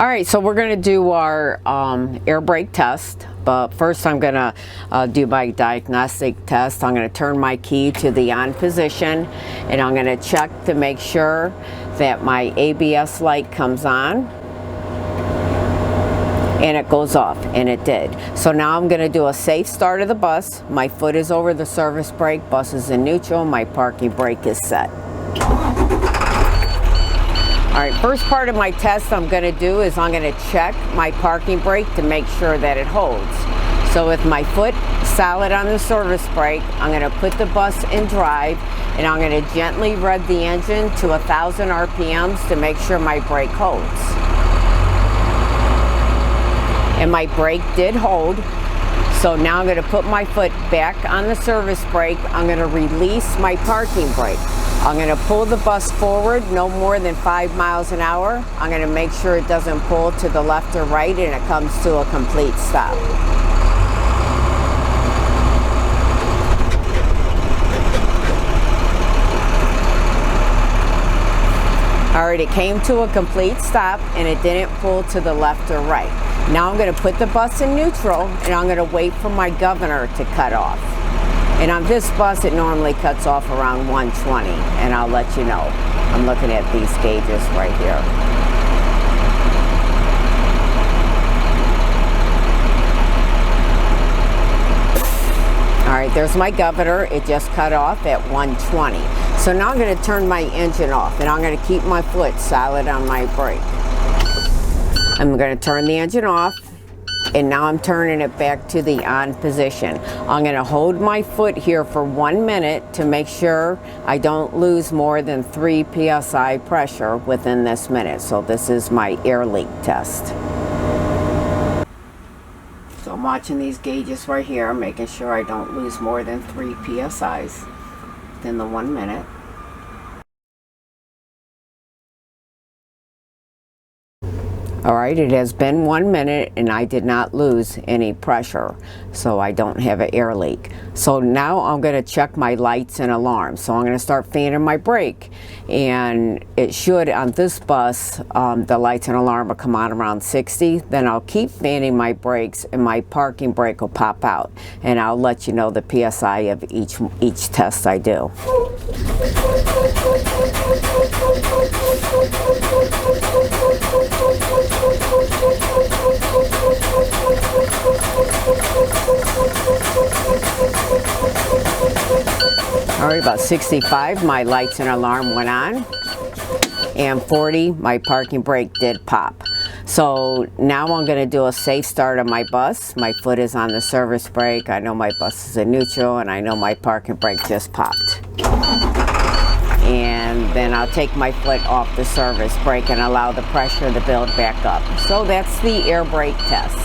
All right, so we're going to do our air brake test, but first I'm going to do my diagnostic test. I'm going to turn my key to the on position, and I'm going to check to make sure that my ABS light comes on and it goes off, and it did. So now I'm going to do a safe start of the bus. My foot is over the service brake, bus is in neutral, my parking brake is set. All right, first part of my test I'm going to do is I'm going to check my parking brake to make sure that it holds. So with my foot solid on the service brake, I'm going to put the bus in drive, and I'm going to gently rev the engine to 1,000 RPMs to make sure my brake holds. And my brake did hold. So now I'm going to put my foot back on the service brake. I'm going to release my parking brake. I'm going to pull the bus forward no more than 5 miles an hour. I'm going to make sure it doesn't pull to the left or right and it comes to a complete stop. All right, it came to a complete stop and it didn't pull to the left or right. Now I'm going to put the bus in neutral and I'm going to wait for my governor to cut off. And on this bus, it normally cuts off around 120, and I'll let you know. I'm looking at these gauges right here. All right, there's my governor. It just cut off at 120. So now I'm going to turn my engine off, and I'm going to keep my foot solid on my brake. I'm going to turn the engine off. And now I'm turning it back to the on position. I'm going to hold my foot here for 1 minute to make sure I don't lose more than 3 psi pressure within this minute. So this is my air leak test. So I'm watching these gauges right here, making sure I don't lose more than 3 psi's within the 1 minute. All right, it has been 1 minute and I did not lose any pressure, so I don't have an air leak. So now I'm going to check my lights and alarms. So I'm going to start fanning my brake, and it should, on this bus, the lights and alarm will come on around 60. Then I'll keep fanning my brakes and my parking brake will pop out, and I'll let you know the PSI of each test I do. All right, about 65, my lights and alarm went on, and 40, my parking brake did pop. So now I'm going to do a safe start of my bus. My foot is on the service brake. I know my bus is in neutral, and I know my parking brake just popped. And then I'll take my foot off the service brake and allow the pressure to build back up. So that's the air brake test.